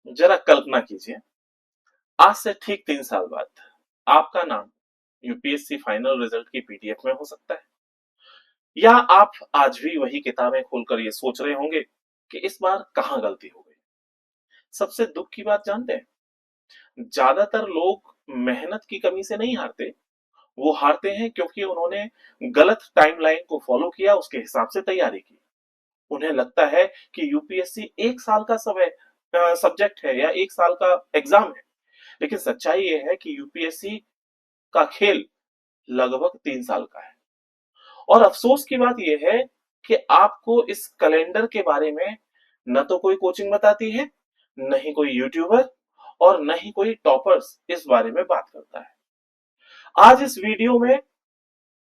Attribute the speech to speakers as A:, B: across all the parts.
A: जरा कल्पना कीजिए, आज से ठीक 3 साल बाद आपका नाम यूपीएससी फाइनल रिजल्ट की पीडीएफ में हो सकता है। या आप आज भी वही किताबें खोलकर ये सोच रहे होंगे कि इस बार कहां गलती हो गई। सबसे दुख की बात जानते हैं, ज्यादातर लोग मेहनत की कमी से नहीं हारते, वो हारते हैं क्योंकि उन्होंने गलत टाइमलाइन को फॉलो किया, उसके हिसाब से तैयारी की। उन्हें लगता है कि यूपीएससी 1 साल का समय सब्जेक्ट है या 1 साल का एग्जाम है, लेकिन सच्चाई ये है कि यूपीएससी का खेल लगभग 3 साल का है। और अफसोस की बात यह है कि आपको इस कैलेंडर के बारे में न तो कोई कोचिंग बताती है, न ही कोई यूट्यूबर, और न ही कोई टॉपर्स इस बारे में बात करता है। आज इस वीडियो में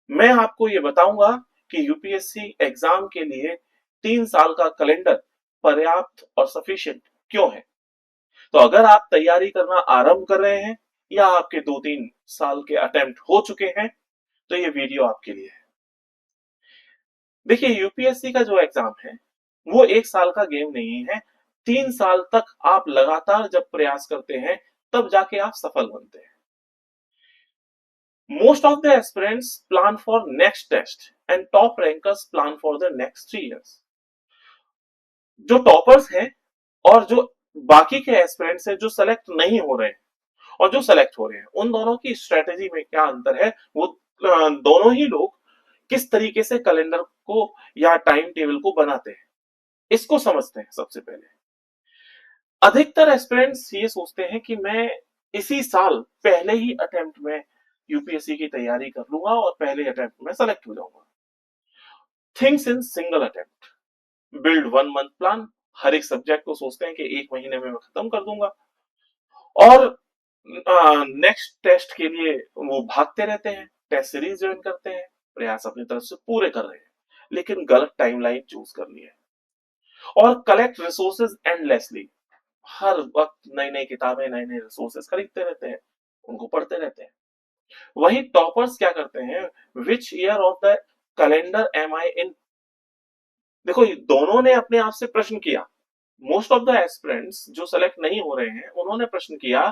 A: मैं आपको ये बताऊंगा कि यूपीएससी एग्जाम के लिए 3 साल का कैलेंडर पर्याप्त और सफिशिएंट क्यों है। तो अगर आप तैयारी करना आरंभ कर रहे हैं या आपके 2-3 साल के अटेम्प्ट हो चुके हैं, तो ये वीडियो आपके लिए है। देखिए, यूपीएससी का जो एग्जाम है वो 1 साल का गेम नहीं है। 3 साल तक आप लगातार जब प्रयास करते हैं तब जाके आप सफल बनते हैं। Most of the aspirants plan for next test and top rankers plan for the next 3 years. जो टॉपर्स हैं और जो बाकी के एस्पिरेंट्स हैं जो सेलेक्ट नहीं हो रहे हैं और जो सेलेक्ट हो रहे हैं, उन दोनों की स्ट्रेटेजी में क्या अंतर है, वो दोनों ही लोग किस तरीके से कैलेंडर को या टाइम टेबल को बनाते हैं, इसको समझते हैं। सबसे पहले अधिकतर एस्पिरेंट्स ये सोचते हैं कि मैं इसी साल पहले ही अटेम्प्ट में यूपीएससी की तैयारी कर लूंगा और पहले अटेम्प्ट में सेलेक्ट हो जाऊंगा। Things in single attempt, build 1 month plan. हर एक सब्जेक्ट को सोचते हैं कि 1 महीने में मैं खत्म कर दूंगा, और नेक्स्ट टेस्ट के लिए वो भागते रहते हैं, टेस्ट सीरीज ज्वाइन करते हैं, प्रयास अपनी तरफ से पूरे कर रहे हैं, लेकिन गलत टाइमलाइन चूज कर ली है। और कलेक्ट रिसोर्सेज एंडलेसली, हर वक्त नई नई किताबें, नए नए रिसोर्सेज खरीदते रहते हैं, उनको पढ़ते रहते हैं। वही टॉपर्स क्या करते हैं, which year of the calendar am I in. देखो, दोनों ने अपने आप से प्रश्न किया। मोस्ट ऑफ द एस्पिरेंट्स जो सेलेक्ट नहीं हो रहे हैं उन्होंने प्रश्न किया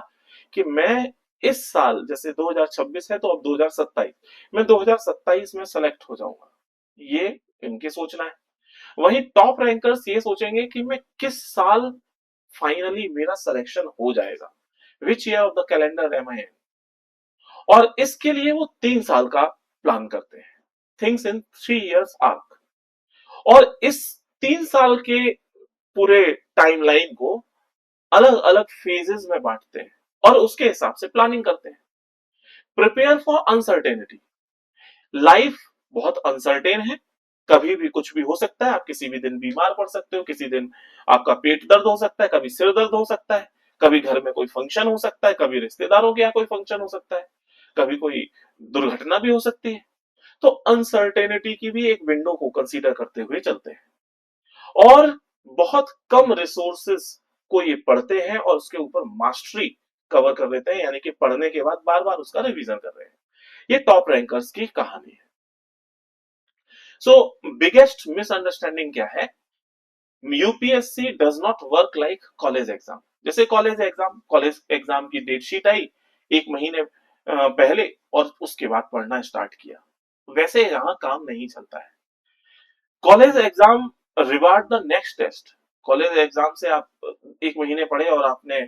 A: कि मैं इस साल, जैसे 2026 है तो अब 2027, मैं 2027 में सेलेक्ट हो जाऊंगा, ये इनके सोचना है। वहीं टॉप रैंकर्स ये सोचेंगे कि मैं किस साल फाइनली मेरा सिलेक्शन हो जाएगा, which year of the calendar am I in. और इसके लिए वो 3 साल का प्लान करते हैं, थिंग्स इन 3 इयर्स आर्क। और इस 3 साल के पूरे टाइमलाइन को अलग अलग फेजेस में बांटते हैं और उसके हिसाब से प्लानिंग करते हैं। प्रिपेयर फॉर अनसर्टेनिटी, लाइफ बहुत अनसर्टेन है, कभी भी कुछ भी हो सकता है। आप किसी भी दिन बीमार पड़ सकते हो, किसी दिन आपका पेट दर्द हो सकता है, कभी सिर दर्द हो सकता है, कभी घर में कोई फंक्शन हो सकता है, कभी रिश्तेदारों के यहाँ कोई फंक्शन हो सकता है, कभी कोई दुर्घटना भी हो सकती है। तो अनसर्टेनिटी की भी एक विंडो को कंसीडर करते हुए चलते हैं। और बहुत कम रिसोर्सेस को ये पढ़ते हैं और उसके ऊपर मास्टरी कवर कर लेते हैं, यानी कि पढ़ने के बाद बार बार उसका रिवीजन कर रहे हैं। ये टॉप रैंकर्स की कहानी है। सो बिगेस्ट मिसअंडरस्टैंडिंग क्या है, UPSC does not work like college exam. जैसे कॉलेज एग्जाम की डेट शीट आई 1 महीने पहले और उसके बाद पढ़ना स्टार्ट किया, वैसे यहाँ काम नहीं चलता है। College exam reward the next test. College exam से आप 1 महीने पढ़े और आपने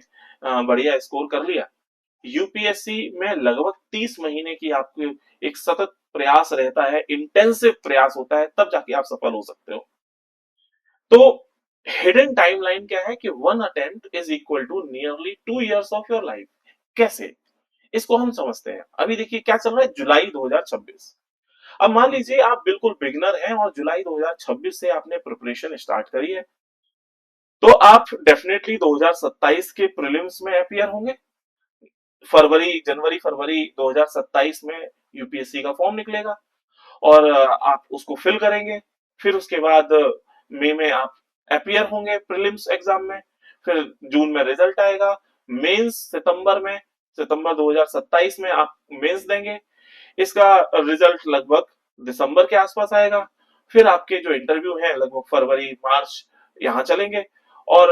A: बढ़िया स्कोर कर लिया। यूपीएससी में लगभग 30 महीने की आपको एक सतत प्रयास रहता है, इंटेंसिव प्रयास होता है, तब जाके आप सफल हो सकते हो। तो हिडन टाइमलाइन क्या है कि 1 attempt is equal to nearly 2 years of your life. कैसे, इसको हम समझते हैं। अभी देखिए क्या चल रहा है, जुलाई 2026। अब मान लीजिए आप बिल्कुल बिगनर हैं और जुलाई 2026 से आपने प्रिपरेशन स्टार्ट करी है, तो आप डेफिनेटली 2027 के प्रीलिम्स में अपीयर होंगे। जनवरी फरवरी 2027 में यूपीएससी का फॉर्म निकलेगा और आप उसको फिल करेंगे। फिर उसके बाद मई में आप अपीयर होंगे प्रीलिम्स एग्जाम में। फिर जून में रिजल्ट आएगा। मेंस सितंबर 2027 में आप मेंस देंगे, इसका रिजल्ट लगभग दिसंबर के आसपास आएगा। फिर आपके जो इंटरव्यू हैं लगभग फरवरी मार्च यहाँ चलेंगे। और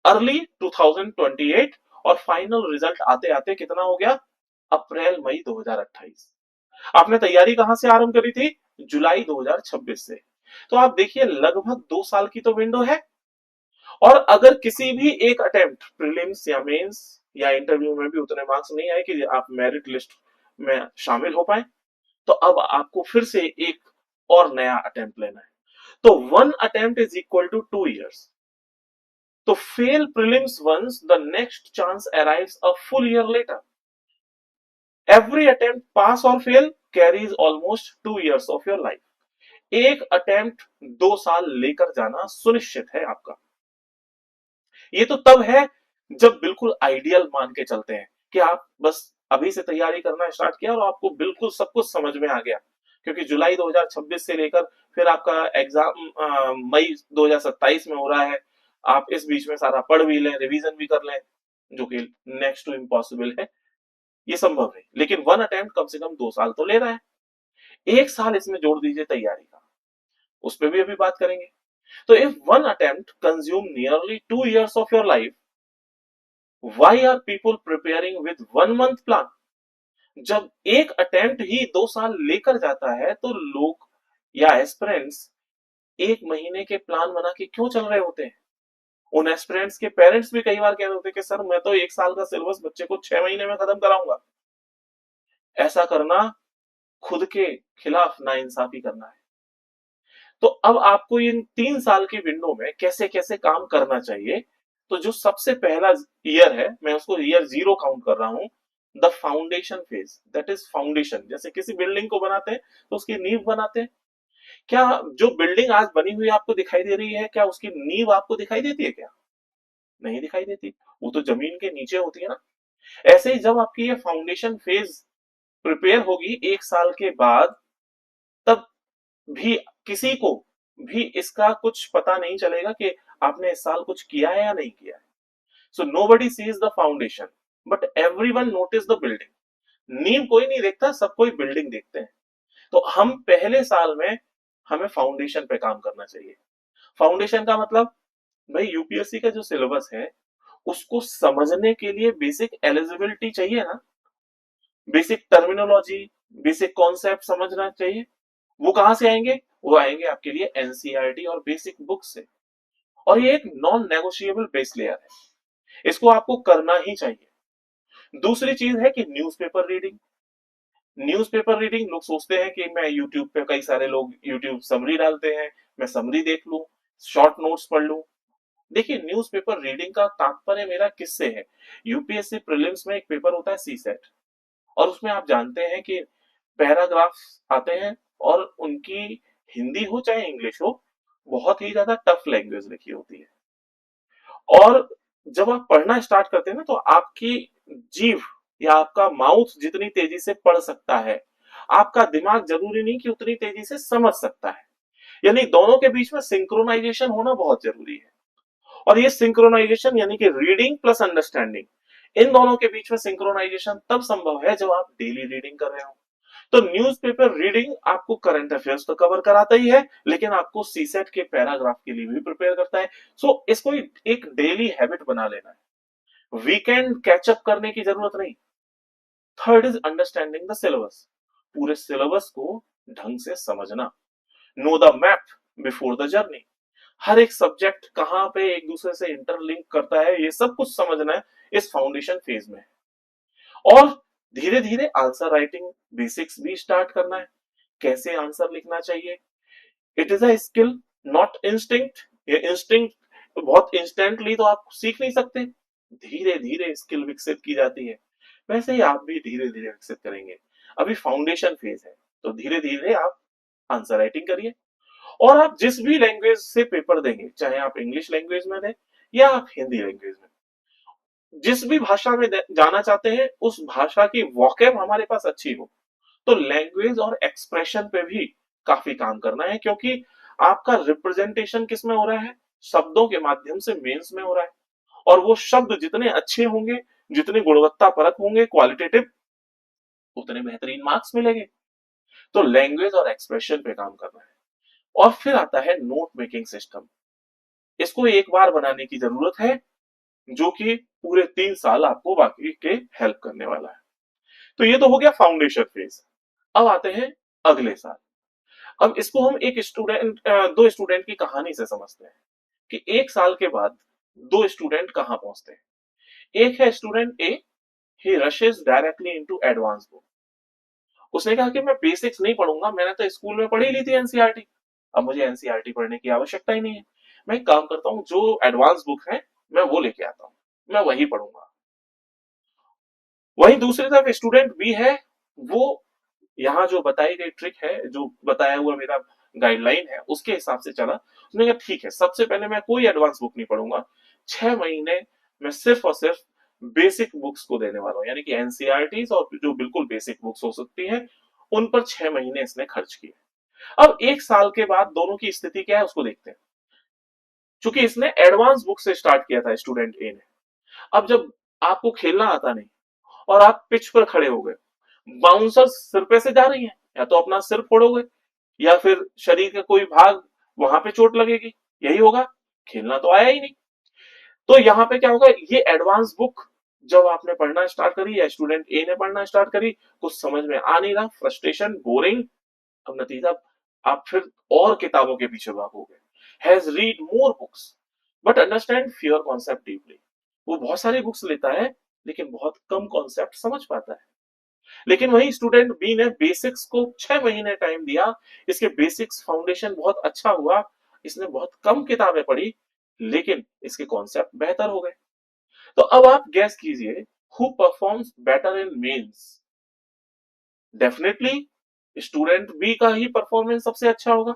A: अर्ली 2028 और फाइनल रिजल्ट आते आते कितना हो गया, अप्रैल मई 2028। आपने तैयारी कहां से आरंभ करी थी, जुलाई 2026 से। तो आप देखिए लगभग 2 साल की तो विंडो है। और अगर किसी भी एक अटेम्प्ट प्रीलिम्स या मेंस या इंटरव्यू में भी उतने मार्क्स नहीं आए कि आप मेरिट लिस्ट में शामिल हो पाए, तो अब आपको फिर से एक और नया अटेम्प्ट लेना है। तो 1 attempt is equal to 2 years। तो fail prelims once the next chance arrives a full year later. Every attempt pass और fail carries almost 2 years of your life. एक अटेम्प्ट 2 साल लेकर जाना सुनिश्चित है आपका। ये तो तब है जब बिल्कुल आइडियल मान के चलते हैं कि आप बस अभी से तैयारी करना स्टार्ट किया और आपको बिल्कुल सब कुछ समझ में आ गया, क्योंकि जुलाई 2026 से लेकर फिर आपका एग्जाम मई 2027 में हो रहा है। आप इस बीच में सारा पढ़ भी लें, रिवीजन भी कर लें, जो कि नेक्स्ट टू इम्पॉसिबल है, ये संभव है। लेकिन 1 अटेम्प्ट कम से कम 2 साल तो ले रहा है। 1 साल इसमें जोड़ दीजिए तैयारी का, उस पर भी अभी बात करेंगे। तो if 1 attempt consume nearly 2 years of your life, why are people preparing with 1 month plan. जब एक अटेम्प्ट ही 2 साल लेकर जाता है तो लोग या एस्पिरेंट्स 1 महीने के प्लान बना के क्यों चल रहे होते हैं। उन एस्पिरेंट्स के पेरेंट्स भी कई बार कह रहे होते हैं कि सर मैं तो 1 साल का सिलेबस बच्चे को 6 महीने में खत्म कराऊंगा। ऐसा करना खुद के खिलाफ नाइंसाफी करना है। तो अब आपको इन 3 साल की विंडो में कैसे कैसे काम करना चाहिए। तो जो सबसे पहला ईयर है, मैं उसको ईयर 0 काउंट कर रहा हूं, the foundation phase, that is foundation. जैसे किसी बिल्डिंग को बनाते हैं तो उसकी नींव बनाते हैं। क्या जो बिल्डिंग आज बनी हुई आपको दिखाई दे रही है, क्या उसकी नींव आपको दिखाई देती है क्या, नहीं दिखाई देती, वो तो जमीन के नीचे होती है ना। ऐसे ही जब आपकी ये फाउंडेशन फेज प्रिपेयर होगी 1 साल के बाद, तब भी किसी को भी इसका कुछ पता नहीं चलेगा कि आपने इस साल कुछ किया है या नहीं किया है। So nobody seize the foundation but everyone notice the building. नींव कोई नहीं देखता, सब कोई बिल्डिंग देखते हैं। तो हम पहले साल में हमें फाउंडेशन पे काम करना चाहिए। फाउंडेशन का मतलब, भाई यूपीएससी का जो सिलेबस है उसको समझने के लिए बेसिक एलिजिबिलिटी चाहिए ना, बेसिक टर्मिनोलॉजी, बेसिक कॉन्सेप्ट समझना चाहिए। वो कहां से आएंगे, वो आएंगे आपके लिए एनसीईआरटी और बेसिक बुक से। और ये एक नॉन नेगोशिएबल बेस लेयर है, इसको आपको करना ही चाहिए। दूसरी चीज है कि न्यूज़पेपर रीडिंग। न्यूज़पेपर रीडिंग, लोग सोचते हैं कि मैं यूट्यूब पे, कई सारे लोग यूट्यूब समरी डालते हैं, मैं समरी देख लूं, शॉर्ट नोट्स पढ़ लूं। देखिए न्यूज़पेपर रीडिंग का तात्पर्य मेरा किससे है। यूपीएससी प्रीलिम्स में एक पेपर होता है सीसेट, और उसमें आप जानते हैं कि पैराग्राफ आते हैं और उनकी हिंदी हो चाहे इंग्लिश हो, बहुत ही ज्यादा टफ लैंग्वेज लिखी होती है। और जब आप पढ़ना स्टार्ट करते हैं ना, तो आपकी जीभ या आपका माउथ जितनी तेजी से पढ़ सकता है, आपका दिमाग जरूरी नहीं कि उतनी तेजी से समझ सकता है। यानी दोनों के बीच में सिंक्रोनाइजेशन होना बहुत जरूरी है। और ये सिंक्रोनाइजेशन यानी कि रीडिंग प्लस अंडरस्टैंडिंग, इन दोनों के बीच में सिंक्रोनाइजेशन तब संभव है जब आप डेली रीडिंग कर रहे हो। तो न्यूज़पेपर रीडिंग आपको करंट अफेयर्स तो कवर कराता ही है, लेकिन आपको सीसेट के पैराग्राफ के लिए भी प्रिपेयर करता है। सो इसको एक डेली हैबिट बना लेना है, वीकेंड कैचअप करने की जरूरत नहीं। Third is understanding the syllabus. पूरे सिलेबस को ढंग से समझना। Know the map before the journey. हर एक सब्जेक्ट कहां पे एक दूसरे से इंटरलिंक करता है, ये सब कुछ समझना है इस फाउंडेशन फेज में। और धीरे धीरे आंसर राइटिंग बेसिक्स भी स्टार्ट करना है, कैसे आंसर लिखना चाहिए। It is a skill not instinct. ये इंस्टिंक्ट बहुत इंस्टेंटली तो आप सीख नहीं सकते, धीरे धीरे स्किल विकसित की जाती है। वैसे ही आप भी धीरे धीरे विकसित करेंगे। अभी फाउंडेशन फेज है, तो धीरे धीरे आप आंसर राइटिंग करिए। और आप जिस भी लैंग्वेज से पेपर देंगे, चाहे आप इंग्लिश लैंग्वेज में दें या आप हिंदी लैंग्वेज में, जिस भी भाषा में जाना चाहते हैं उस भाषा की वोकैब हमारे पास अच्छी हो। तो लैंग्वेज और एक्सप्रेशन पे भी काफी काम करना है, क्योंकि आपका रिप्रेजेंटेशन किस में हो रहा है, शब्दों के माध्यम से मेंस में हो रहा है। और वो शब्द जितने अच्छे होंगे, जितने गुणवत्ता परक होंगे, क्वालिटेटिव, उतने बेहतरीन मार्क्स मिलेंगे। तो लैंग्वेज और एक्सप्रेशन पे काम करना है। और फिर आता है नोट मेकिंग सिस्टम। इसको एक बार बनाने की जरूरत है, जो कि पूरे 3 साल आपको बाकी के हेल्प करने वाला है। तो ये तो हो गया फाउंडेशन फेज। अब आते हैं अगले साल। अब इसको हम एक स्टूडेंट दो स्टूडेंट की कहानी से समझते हैं कि 1 साल के बाद दो स्टूडेंट कहां पहुंचते हैं। एक है student A, he rushes directly into advance book. उसने कहा कि मैं बेसिक्स नहीं पढ़ूंगा, मैंने तो स्कूल में पढ़ी ली थी एनसीईआरटी, अब मुझे एनसीईआरटी पढ़ने की आवश्यकता ही नहीं है। मैं एक काम करता हूँ, जो एडवांस बुक है मैं वो लेके आता हूँ, मैं वही पढ़ूंगा। वहीं दूसरी तरफ स्टूडेंट बी है, वो यहाँ जो बताई गई ट्रिक है, जो बताया हुआ मेरा गाइडलाइन है उसके हिसाब से चला। उसने कहा ठीक है, सबसे पहले मैं कोई एडवांस बुक नहीं पढ़ूंगा, 6 महीने मैं सिर्फ और सिर्फ बेसिक बुक्स को देने वाला हूँ, यानी कि एनसीईआरटी और जो बिल्कुल बेसिक बुक्स हो सकती हैं उन पर 6 महीने इसने खर्च किए। अब 1 साल के बाद दोनों की स्थिति क्या है उसको देखते हैं। चूंकि इसने एडवांस बुक से स्टार्ट किया था स्टूडेंट ए ने, अब जब आपको खेलना आता नहीं और आप पिच पर खड़े हो गए, बाउंसर सिर पे से जा रही हैं, या तो अपना सिर फोड़ोगे या फिर शरीर का कोई भाग वहां पे चोट लगेगी, यही होगा, खेलना तो आया ही नहीं। तो यहाँ पे क्या होगा, ये एडवांस बुक जब आपने पढ़ना स्टार्ट करी या स्टूडेंट ए ने पढ़ना स्टार्ट करी, कुछ समझ में आ नहीं रहा, फ्रस्ट्रेशन, बोरिंग। अब नतीजा, आप फिर और किताबों के पीछे भागोगे। Has read more books but understand fewer concept deeply. वो बहुत सारी बुक्स लेता है लेकिन बहुत कम कॉन्सेप्ट समझ पाता है। लेकिन वही स्टूडेंट बी ने बेसिक्स को 6 महीने टाइम दिया, इसके बेसिक्स फाउंडेशन बहुत अच्छा हुआ, इसने बहुत कम किताबें पढ़ी लेकिन इसके कॉन्सेप्ट बेहतर हो गए। तो अब आप गैस कीजिए, who performs better in mains. Definitely student B का ही परफॉर्मेंस सबसे अच्छा होगा।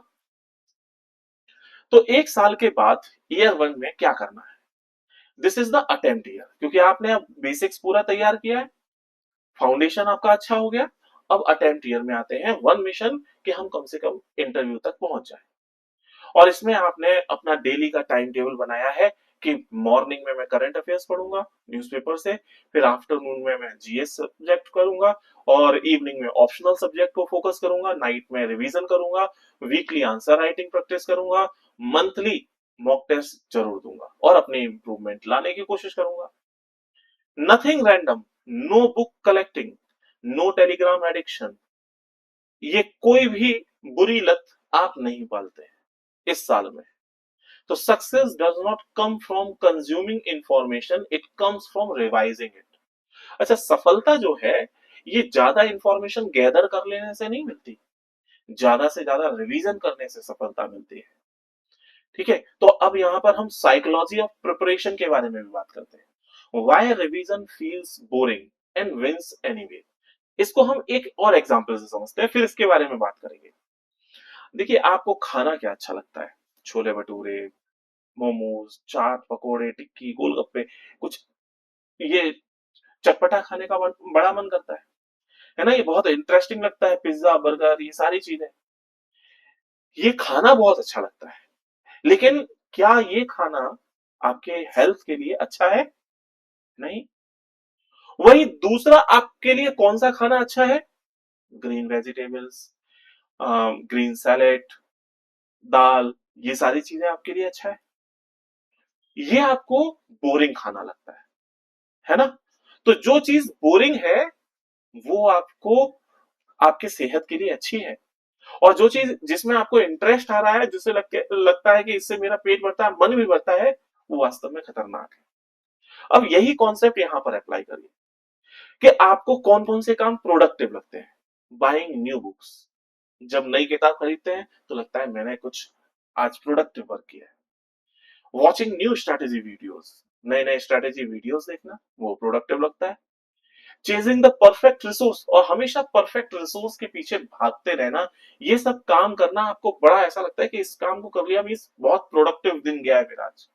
A: तो 1 साल के बाद ईयर 1 में क्या करना है, this is the attempt year, क्योंकि आपने अब बेसिक्स पूरा तैयार किया है, फाउंडेशन आपका अच्छा हो गया। अब अटेम्प्ट ईयर में आते हैं, वन मिशन कि हम कम से कम इंटरव्यू तक पहुंच जाए। और इसमें आपने अपना डेली का टाइम टेबल बनाया है कि मॉर्निंग में मैं करंट अफेयर्स पढ़ूंगा न्यूज़पेपर से, फिर आफ्टरनून में मैं जीएस सब्जेक्ट करूंगा, और इवनिंग में ऑप्शनल सब्जेक्ट को फोकस करूंगा, नाइट में रिवीजन करूंगा, वीकली आंसर राइटिंग प्रैक्टिस करूंगा, मंथली मॉक टेस्ट जरूर दूंगा और अपनी इंप्रूवमेंट लाने की कोशिश करूंगा। Nothing random, no book collecting, no Telegram addiction, ये कोई भी बुरी लत आप नहीं पालते इस साल में। तो success does not come from consuming information, it comes from revising it. अच्छा, सफलता जो है ये ज्यादा इंफॉर्मेशन गैदर कर लेने से नहीं मिलती, ज्यादा से ज्यादा रिवीजन करने से सफलता मिलती है। ठीक है, तो अब यहां पर हम साइकोलॉजी ऑफ प्रिपरेशन के बारे में भी बात करते हैं। Why revision feels boring and wins anyway. इसको हम एक और एग्जांपल से समझते हैं, फिर इसके बारे में बात करेंगे। देखिए, आपको खाना क्या अच्छा लगता है, छोले भटूरे, मोमोज, चाट, पकोड़े, टिक्की, गोलगप्पे, कुछ ये चटपटा खाने का बड़ा मन करता है ना, ये बहुत इंटरेस्टिंग लगता है, पिज्जा, बर्गर, ये सारी चीजें, ये खाना बहुत अच्छा लगता है। लेकिन क्या ये खाना आपके हेल्थ के लिए अच्छा है? नहीं। वही दूसरा आपके लिए कौन सा खाना अच्छा है? ग्रीन वेजिटेबल्स, ग्रीन सैलेड, दाल, ये सारी चीजें आपके लिए अच्छा है। ये आपको बोरिंग खाना लगता है ना? तो जो चीज बोरिंग है वो आपको आपके सेहत के लिए अच्छी है, और जो चीज जिसमें आपको इंटरेस्ट आ रहा है, जिससे लगता है कि इससे मेरा पेट भरता है, मन भी भरता है, वो वास्तव में खतरनाक है। अब यही कॉन्सेप्ट यहां पर अप्लाई करिए कि आपको कौन कौन से काम प्रोडक्टिव लगते हैं। बाइंग न्यू बुक्स, जब नई किताब खरीदते हैं तो लगता है मैंने कुछ आज प्रोडक्टिव वर्क किया है। वॉचिंग न्यू स्ट्रेटेजी वीडियोस, नए नए स्ट्रेटेजी वीडियोस देखना, वो प्रोडक्टिव लगता है। चेजिंग द परफेक्ट रिसोर्स, और हमेशा परफेक्ट रिसोर्स के पीछे भागते रहना, ये सब काम करना आपको बड़ा ऐसा लगता है कि इस काम को कर लिया, मींस बहुत प्रोडक्टिव दिन गया है मेरा आज।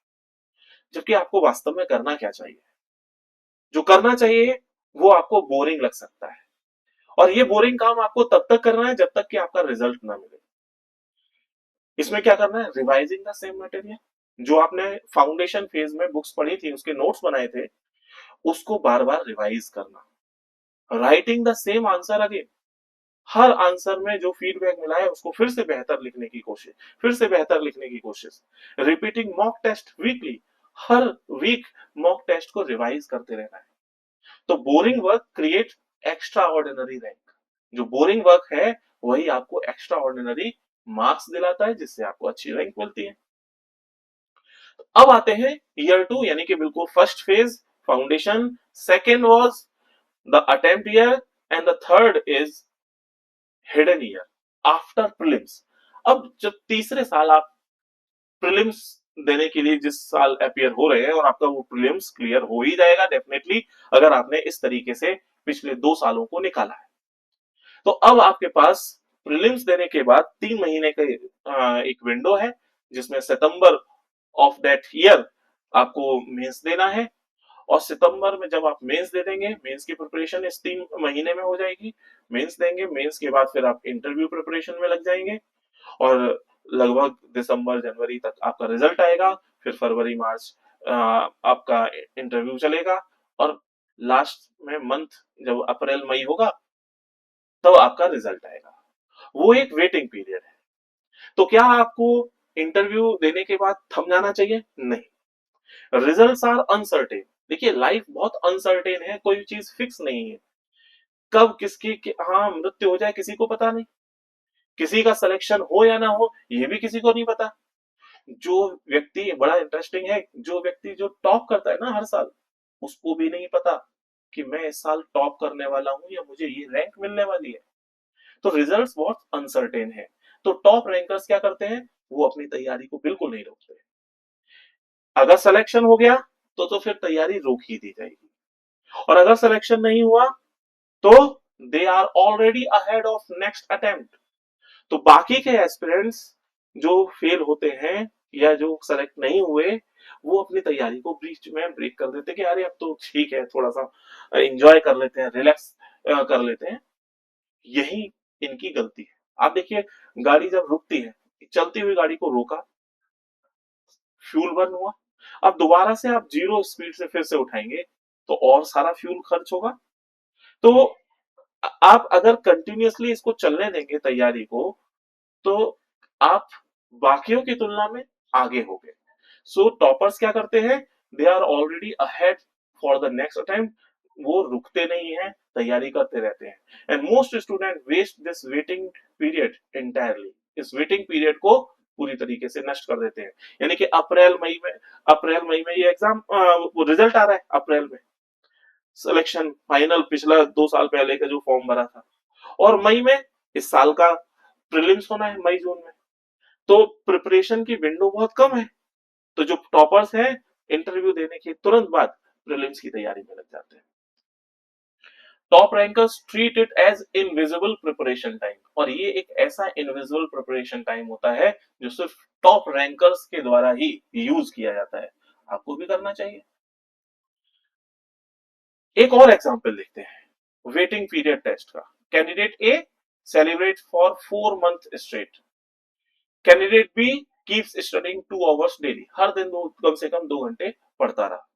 A: जबकि आपको वास्तव में करना क्या चाहिए, जो करना चाहिए वो आपको बोरिंग लग सकता है, और ये बोरिंग काम आपको तब तक करना है जब तक कि आपका रिजल्ट ना मिले। इसमें क्या करना है, रिवाइजिंग द सेम मटेरियल, जो आपने फाउंडेशन फेज में बुक्स पढ़ी थी, उसके नोट्स बनाए थे, उसको बार बार रिवाइज करना। Writing the same answer again, her answer में जो फीडबैक मिला है उसको फिर से बेहतर लिखने की कोशिश, फिर से बेहतर लिखने की कोशिश। रिपीटिंग मॉक टेस्ट वीकली, हर वीक मॉक टेस्ट को रिवाइज करते रहना है। तो boring work create extra ordinary rank. जो बोरिंग वर्क है वही आपको एक्स्ट्रा ऑर्डिनरी मार्क्स दिलाता है, जिससे आपको अच्छी रैंक मिलती है। अब आते हैं ईयर 2 यानी कि बिल्कुल first phase, foundation. Second was the attempt year and the third is hidden year after prelims. अब जब तीसरे साल आप प्रीलिम्स देने के लिए जिस साल अपियर हो रहे हैं, और आपका वो प्रीलिम्स क्लियर हो ही जाएगा डेफिनेटली, अगर आपने इस तरीके से पिछले 2 सालों को निकाला है। तो अब आपके पास प्रीलिम्स देने के बाद 3 महीने का एक विंडो है, जिसमें सितंबर ऑफ दैट ईयर आपको मेंस देना है। और सितंबर में जब आप मेंस दे देंगे, मेंस की प्रिपरेशन इस 3 महीने में हो जाएगी। मेंस देंगे, मेंस के बाद फिर आप इंटरव्यू प्रिपरेशन में लग जाएंगे, और लगभग दिसंबर जनवरी तक आपका रिजल्ट आएगा। फिर फरवरी मार्च आपका इंटरव्यू चलेगा, और लास्ट में मंथ जब अप्रैल मई होगा तब आपका रिजल्ट आएगा। वो एक वेटिंग पीरियड है। तो क्या आपको इंटरव्यू देने के बाद थम जाना चाहिए? नहीं। Results are uncertain. देखिए लाइफ बहुत अनसर्टेन है, कोई चीज फिक्स नहीं है। कब किसकी हाँ मृत्यु हो जाए किसी को पता नहीं, किसी का सिलेक्शन हो या ना हो ये भी किसी को नहीं पता। जो व्यक्ति, बड़ा इंटरेस्टिंग है, जो व्यक्ति जो टॉप करता है ना हर साल, उसको भी नहीं पता कि मैं इस साल टॉप करने वाला हूं या मुझे ये रैंक मिलने वाली है। तो रिजल्ट्स बहुत अनसर्टेन है। तो टॉप रैंकर्स क्या करते हैं, वो अपनी तैयारी को बिल्कुल नहीं रोकते। अगर सिलेक्शन हो गया तो फिर तैयारी रोक ही दी जाएगी, और अगर सिलेक्शन नहीं हुआ तो they are already ahead of next attempt. तो बाकी के एस्पिरेंट्स जो फेल होते हैं या जो सेलेक्ट नहीं हुए, वो अपनी तैयारी को बीच में ब्रेक कर देते कि अरे अब तो ठीक है, थोड़ा सा एंजॉय कर लेते हैं, रिलैक्स कर लेते हैं। यही इनकी गलती है। आप देखिए, गाड़ी जब रुकती है, चलती हुई गाड़ी को रोका, फ्यूल बर्न हुआ, अब दोबारा से आप जीरो स्पीड से फिर से उठाएंगे तो और सारा फ्यूल खर्च होगा। तो आप अगर कंटिन्यूअसली इसको चलने देंगे तैयारी को, तो आप बाकियों की तुलना में आगे हो गए। सो टॉपर्स क्या करते हैं, they are already ahead for the next attempt. वो रुकते नहीं है, तैयारी करते रहते हैं। And most student waste this waiting period entirely. इस वेटिंग पीरियड को पूरी तरीके से नष्ट कर देते हैं। यानी कि अप्रैल मई में ये एग्जाम रिजल्ट आ रहा है, अप्रैल में सिलेक्शन फाइनल पिछला 2 साल पहले का जो फॉर्म भरा था, और मई में इस साल का प्रीलिम्स होना है मई जून में। तो प्रिपरेशन की विंडो बहुत कम है। तो जो टॉपर्स हैं, इंटरव्यू देने के तुरंत बाद प्रीलिम्स की तैयारी में लग जाते हैं। Top rankers treat it as invisible preparation time, और ये एक ऐसा इनविजिबल प्रिपरेशन टाइम होता है जो सिर्फ टॉप रैंकर्स के द्वारा ही यूज किया जाता है। आपको भी करना चाहिए। एक और एग्जांपल देखते हैं वेटिंग पीरियड टेस्ट का। Candidate A celebrate for 4 month straight. Candidate B keeps studying 2 hours daily. हर दिन कम से कम 2 घंटे पढ़ता रहा।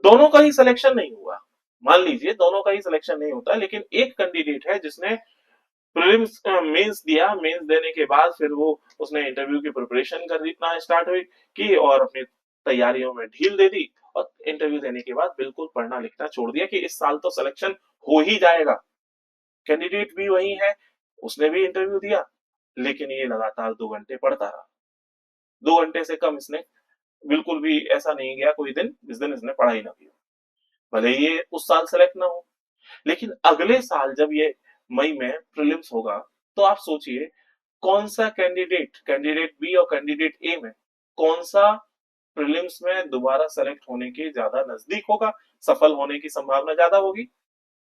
A: दोनों का ही सिलेक्शन नहीं हुआ। मान लीजिए दोनों का ही सिलेक्शन नहीं होता, लेकिन एक कैंडिडेट है जिसने प्रीलिम्स मेंस दिया, मेंस देने के बाद फिर वो उसने इंटरव्यू की प्रिपरेशन करना स्टार्ट हुई की, और अपनी तैयारियों में ढील दे दी, और इंटरव्यू देने के बाद बिल्कुल पढ़ना लिखना छोड़ दिया कि इस साल तो सिलेक्शन हो ही जाएगा। कैंडिडेट भी वही है, उसने भी इंटरव्यू दिया, लेकिन ये लगातार 2 घंटे पढ़ता रहा। 2 घंटे से कम इसने बिल्कुल भी ऐसा नहीं गया कोई दिन जिस दिन इसने पढ़ाई ना की हो। भले ये उस साल सेलेक्ट ना हो, लेकिन अगले साल जब ये मई में प्रीलिम्स होगा, तो आप सोचिए कौन सा कैंडिडेट, कैंडिडेट बी और कैंडिडेट ए में कौन सा प्रीलिम्स में दोबारा सेलेक्ट होने के ज्यादा नजदीक होगा, सफल होने की संभावना ज्यादा होगी?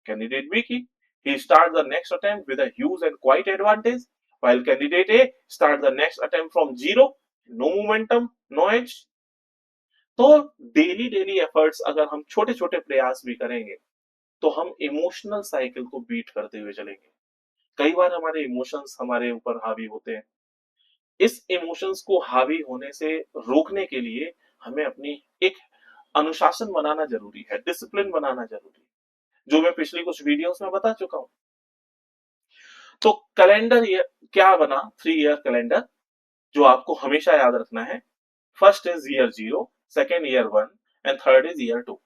A: कैंडिडेट बी की। He starts the next attempt with a huge and quite advantage, while candidate A starts the next attempt from zero, no momentum, no edge. तो डेली डेली एफर्ट्स अगर हम छोटे छोटे प्रयास भी करेंगे, तो हम इमोशनल साइकिल को बीट करते हुए चलेंगे। कई बार हमारे इमोशंस हमारे ऊपर हावी होते हैं। इस इमोशंस को हावी होने से रोकने के लिए हमें अपनी एक अनुशासन बनाना जरूरी है, डिसिप्लिन बनाना जरूरी है, जो मैं पिछली कुछ वीडियोस में बता चुका हूं। तो कैलेंडर ये क्या बना, 3 ईयर कैलेंडर, जो आपको हमेशा याद रखना है। First is year 0, second year 1 and third is year 2।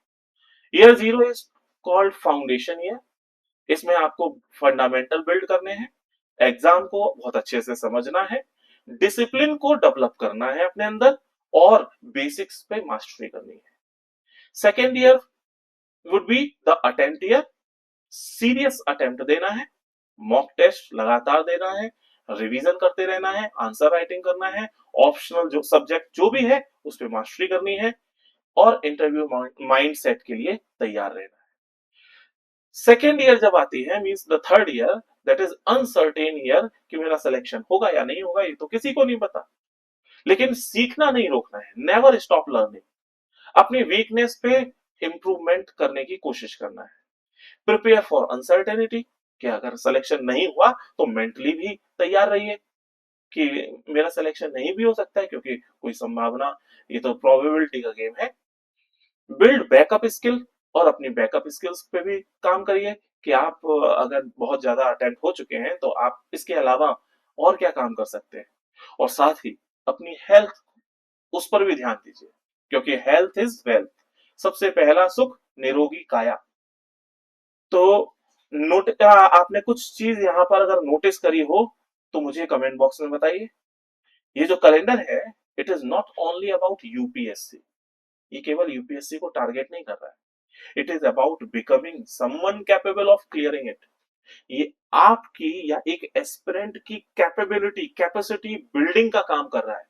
A: Year 0 is called foundation year. इसमें आपको फंडामेंटल बिल्ड करने हैं, एग्जाम को बहुत अच्छे से समझना है, डिसिप्लिन को डेवलप करना है अपने अंदर, और बेसिक्स पे मास्टरी करनी है। Second year would be the attempt year. Serious attempt देना है, मॉक टेस्ट लगातार देना है, रिवीजन करते रहना है, आंसर राइटिंग करना है, ऑप्शनल जो सब्जेक्ट जो भी है उस पर मास्टरी करनी है, और इंटरव्यू माइंड सेट के लिए तैयार रहना है। सेकेंड ईयर जब आती है, means the third year, that is uncertain year, कि मेरा सिलेक्शन होगा या नहीं होगा ये तो किसी को नहीं पता। लेकिन सीखना नहीं रोकना है, नेवर स्टॉप लर्निंग। अपनी वीकनेस पे इंप्रूवमेंट करने की कोशिश करना है। प्रिपेयर फॉर अनसर्टेनिटी, कि अगर सिलेक्शन नहीं हुआ तो मेंटली भी तैयार रहिए कि मेरा सिलेक्शन नहीं भी हो सकता है, क्योंकि कोई संभावना, ये तो प्रोबेबिलिटी का गेम है। बिल्ड बैकअप स्किल, और अपनी बैकअप स्किल्स पे भी काम करिए कि आप अगर बहुत ज्यादा अटेम्प्ट हो चुके हैं तो आप इसके अलावा और क्या काम कर सकते हैं। और साथ ही अपनी हेल्थ, उस पर भी ध्यान दीजिए, क्योंकि हेल्थ इज वेल्थ। सबसे पहला सुख निरोगी काया। तो आपने कुछ चीज यहाँ पर अगर नोटिस करी हो तो मुझे कमेंट बॉक्स में बताइए। ये जो कैलेंडर है, it is not only about UPSC. ये केवल यूपीएससी को टारगेट नहीं कर रहा है, it is about becoming someone capable of clearing it. ये आपकी या एक एस्पिरेंट की कैपेबिलिटी, कैपेसिटी बिल्डिंग का काम कर रहा है,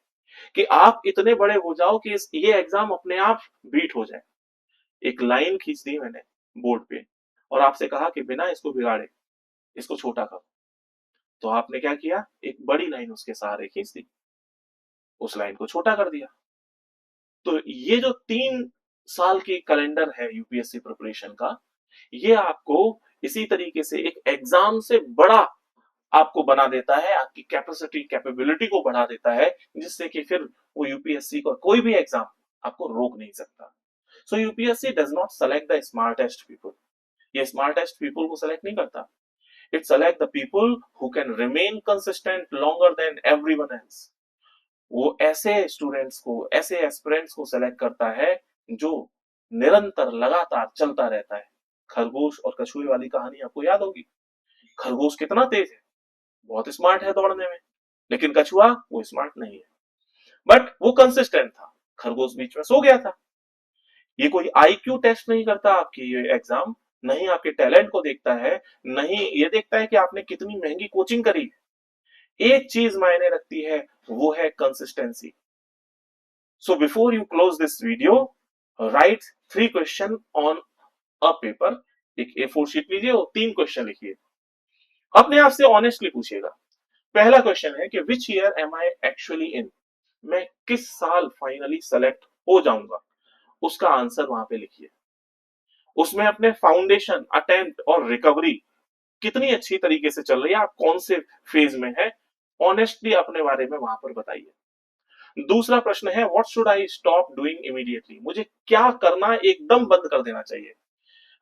A: कि आप इतने बड़े हो जाओ कि ये एग्जाम अपने आप बीट हो जाए। एक लाइन खींच दी मैंने बोर्ड पे और आपसे कहा कि बिना इसको बिगाड़े इसको छोटा करो, तो आपने क्या किया, एक बड़ी लाइन उसके सहारे खींच दी, उस लाइन को छोटा कर दिया। तो ये जो 3 साल की कैलेंडर है यूपीएससी प्रिपरेशन का, ये आपको इसी तरीके से एक एग्जाम से बड़ा आपको बना देता है, आपकी कैपेसिटी, कैपेबिलिटी को बढ़ा देता है, जिससे कि फिर वो यूपीएससी का कोई भी एग्जाम आपको रोक नहीं सकता। So UPSC does not select the smartest people. ये स्मार्टेस्ट पीपल को सेलेक्ट नहीं करता, it select the people who can remain consistent longer than everyone else. वो ऐसे स्टूडेंट्स को, ऐसे एस्पिरेंट्स को सेलेक्ट करता है जो निरंतर लगातार चलता रहता है। खरगोश और कछुए वाली कहानी आपको याद होगी। खरगोश कितना तेज है, बहुत स्मार्ट है दौड़ने में, लेकिन कछुआ वो स्मार्ट नहीं है, बट वो कंसिस्टेंट था। खरगोश बीच में सो गया था। ये कोई आईक्यू टेस्ट नहीं करता आपकी ये एग्जाम, नहीं आपके टैलेंट को देखता है, नहीं ये देखता है कि आपने कितनी महंगी कोचिंग करी। एक चीज मायने रखती है, वो है consistency. So before you close this video, right 3 question on a paper. एक A4 शीट लीजिए और 3 क्वेश्चन लिखिए। अपने आप से ऑनेस्टली पूछिएगा। पहला क्वेश्चन है कि which year am I actually in, मैं किस साल फाइनली सेलेक्ट हो जाऊंगा, उसका आंसर वहां पे लिखिए। उसमें अपने फाउंडेशन, अटेम्प्ट और रिकवरी कितनी अच्छी तरीके से चल रही है, आप कौन से फेज में है, ऑनेस्टली अपने बारे में वहां पर बताइए। दूसरा प्रश्न है what should I stop doing immediately, मुझे क्या करना एकदम बंद कर देना चाहिए।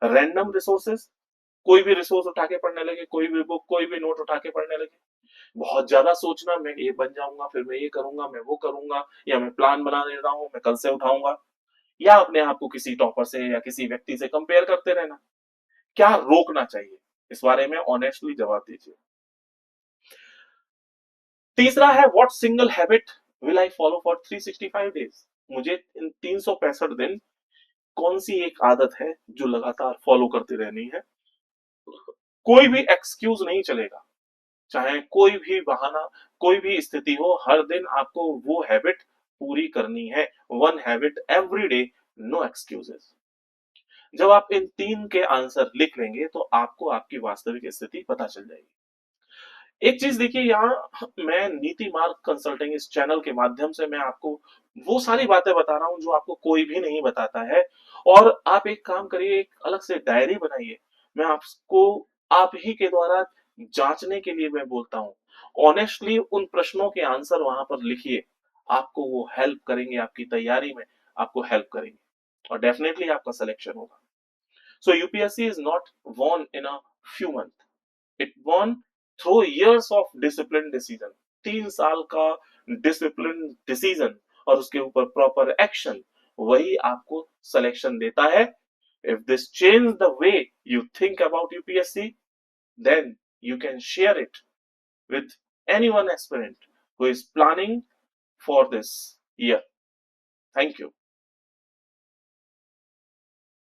A: रैंडम रिसोर्सेस, कोई भी रिसोर्स उठा के पढ़ने लगे, कोई भी बुक, कोई भी नोट उठा के पढ़ने लगे। बहुत ज्यादा सोचना, मैं ये बन जाऊंगा, फिर मैं ये करूंगा, मैं वो करूंगा, या मैं प्लान बना ले रहा हूं, मैं कल से उठाऊंगा। या अपने आप को किसी टॉपर से या किसी व्यक्ति से कंपेयर करते रहना। क्या रोकना चाहिए, इस बारे में ऑनेस्टली जवाब दीजिए। तीसरा है what single habit will I follow for 365 days, मुझे इन 365 दिन कौन सी एक आदत है जो लगातार फॉलो करती रहनी है। कोई भी एक्सक्यूज नहीं चलेगा, चाहे कोई भी बहाना, कोई भी स्थिति हो, हर दिन आपको वो हैबिट पूरी करनी है। 1 habit every day, no excuses. जब आप इन 3 के आंसर लिख लेंगे तो आपको आपकी वास्तविक स्थिति पता चल जाएगी। एक चीज देखिए, यहाँ मैं नीति मार्ग कंसल्टिंग इस चैनल के माध्यम से मैं आपको वो सारी बातें बता रहा हूं जो आपको कोई भी नहीं बताता है। और आप एक काम करिए, एक अलग से डायरी बनाइए, मैं आपको आप ही के द्वारा जांचने के लिए मैं बोलता हूं। ऑनेस्टली उन प्रश्नों के आंसर वहां पर लिखिए, आपको वो हेल्प करेंगे, आपकी तैयारी में आपको हेल्प करेंगे, और डेफिनेटली आपका सिलेक्शन होगा। So UPSC is not won in a few month, it won through years of discipline decision. 3 साल का डिसिप्लिन डिसीजन, और उसके ऊपर प्रॉपर एक्शन, वही आपको सिलेक्शन देता है. If this change the way you think about UPSC, then you can share it with anyone aspirant who is planning for this year. Thank you.